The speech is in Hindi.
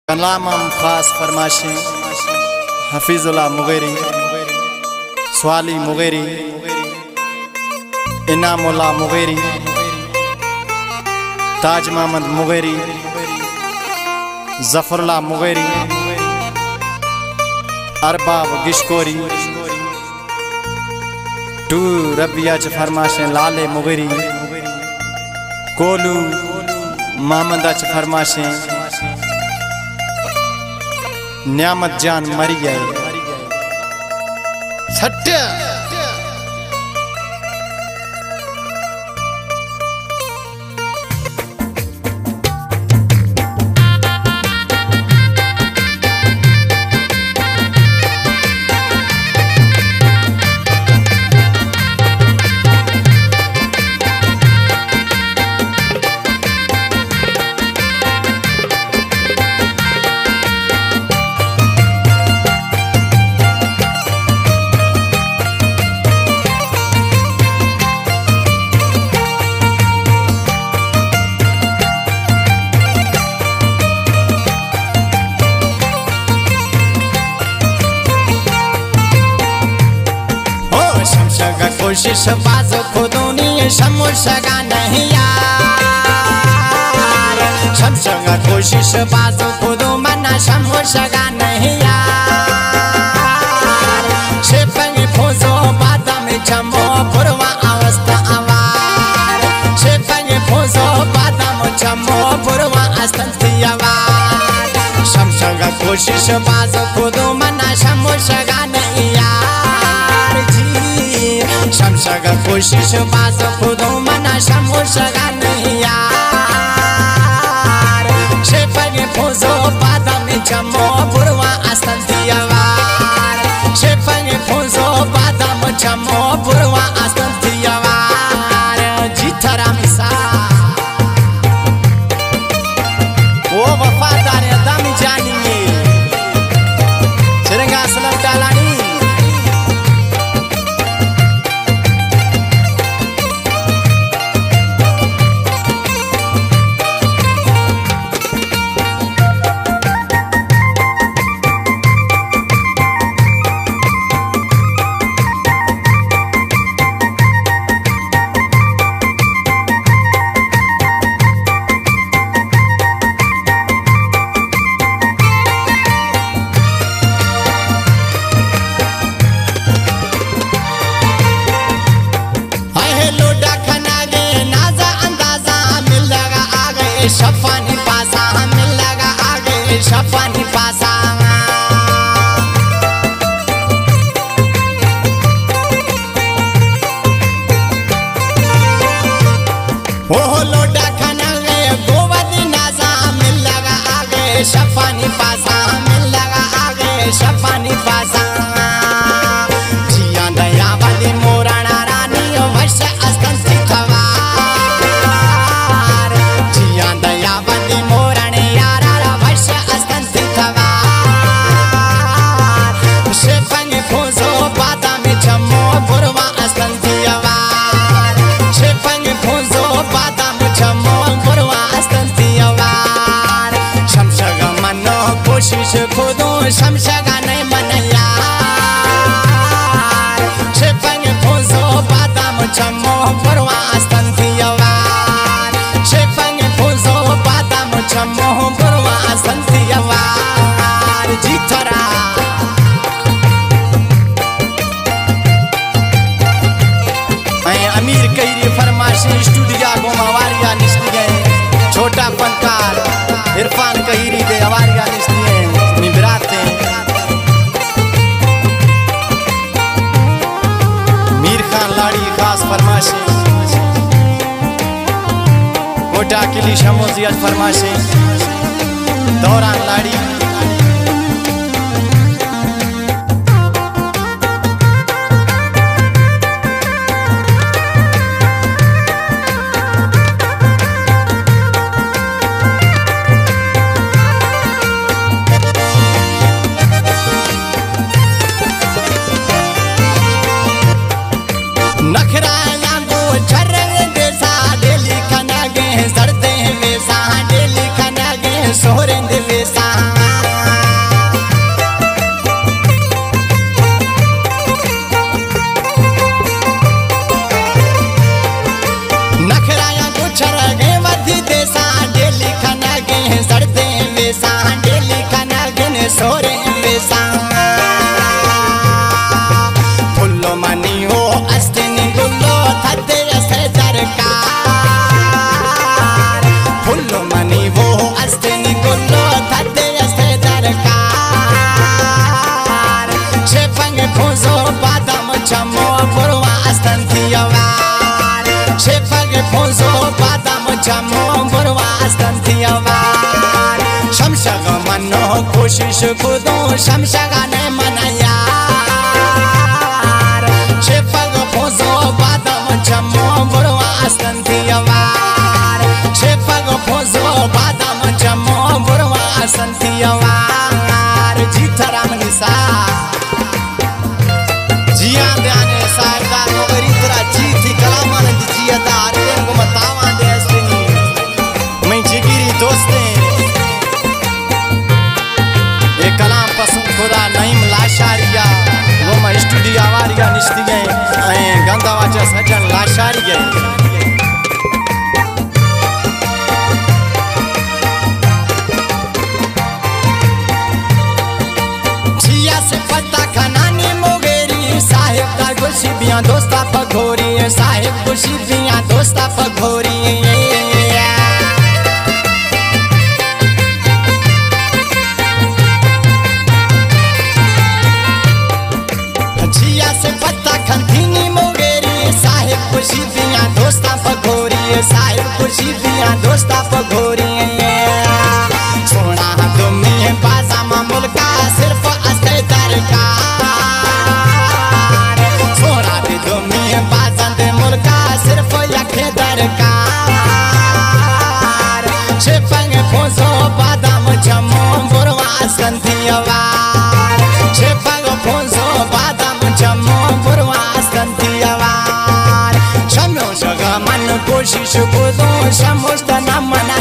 कलाम खास फरमाशें हफीजुल्लाह मुगेरी, स्वाली मुगेरी, इनामुल्लाह मुगेरी, ताज मोहम्मद मुगेरी, जफरुल्लाह मुगेरी, अरबाब गिशकोरी, टू रबिया च फरमाशें लाले मुगेरी, कोलू मोहम्मद च फरमाशें न्यामत जान मरी है सत्य। कोशिश बाजो खुदोनी शमुशगा नहीं यार, शमशगा कोशिश बाजो खुदो मना शमुशगा नहीं यार, शेफंग फोजो बादाम चमो पुरवा अवस्था आवार, शेफंग फोजो बादाम चमो पुरवा अस्तंती आवार, शमशगा कोशिश बाजो खुदो मना शमुशगा नहीं यार जी, शमशगा कोशिश बाज खुदो मना शमुशगा नहीं यार, शेफगे फोजो बादाम चमो पुरवा अस्तंती आवार, शेफगे फोजो बादाम चमो पुरवा अस्तंती आवार जी थरा मिसा ओ वफादार दम जानिए चिरंगा सलाम टालानी शफानी पासा मिल लगा आगे शफानी पासा ओह लोटा खाना गए गोवदी नाजा मिल लगा आगे शफानी पासा मिल लगा आगे शफानी पासा जिया दया वाली मोराना रानी वश अस्तंती थवार, जिया दया वाली मोराने यारा वश अस्तंती थवार, शेफंग फोजो बादाम चमो पुरवा अस्तंती आवार, शेफंग फोजो बादाम चमो पुरवा अस्तंती आवार, शमशगा मनो कोशिश खुदो शमशगा नहीं मन यार, शेफंग फोजो बादाम चमो पुरवा अस्तंती आवार, शेफंग फोजो बादाम चमो पुरवा अस्तंती आवार जी थरा अमीर कईरी फरमाशी स्टूडियो गोमा वारिया निस्ती गए छोटा फनकार इरफान कईरी दे वारिया निस्ती है निबराते मीर खान लाड़ी खास फरमाशी कोटा किली शमोजियत फरमाशी दौरान लाड़ी नखरा यांगो झरंग देसा डेली खाना गे सरदे में सा डेली खाना गे सोहरेंद वेसा। चमो बुरवा संथियवार शमशग मनो कोशिश खुदो शमशगा ने मनायार शेफग फोजो बादम चमो बुरवा संथियवार शेफग फोजो बादम चमो बुरवा संथियवार जीथराम निसा जिया ध्याने सारदार मगरी तरा जीथी कलामानंद जिया दार को मतावा दे असनी मैं जिगिरी दोस्ते ये कलाम पसंद खुदा नईम लाशारिया वो मैं स्टूडियो आवारिया निश्ती गए गंदावाचा सजन लाशारी गए खुशियाँ दोस्ता पघोरी साहिब खुशियाँ दोस्ता पघोरी जिया से पत्ता खंतीनी मोगेरी साहिब खुशियाँ दोस्ता पघोरी साहिब खुशियाँ दोस्ता पघोरी सोना तुम्हें बाजा मुल्का सिर्फ अस्ते तरका बाजंद मुल्का सिर्फ यखे दरकार शेफंग फोजो बादाम चमो बुरवा संथियवार शेफंग फोजो बादाम चमो बुरवा संथियवार शमो शग मन कोशिश खुदो शमुस्त न मना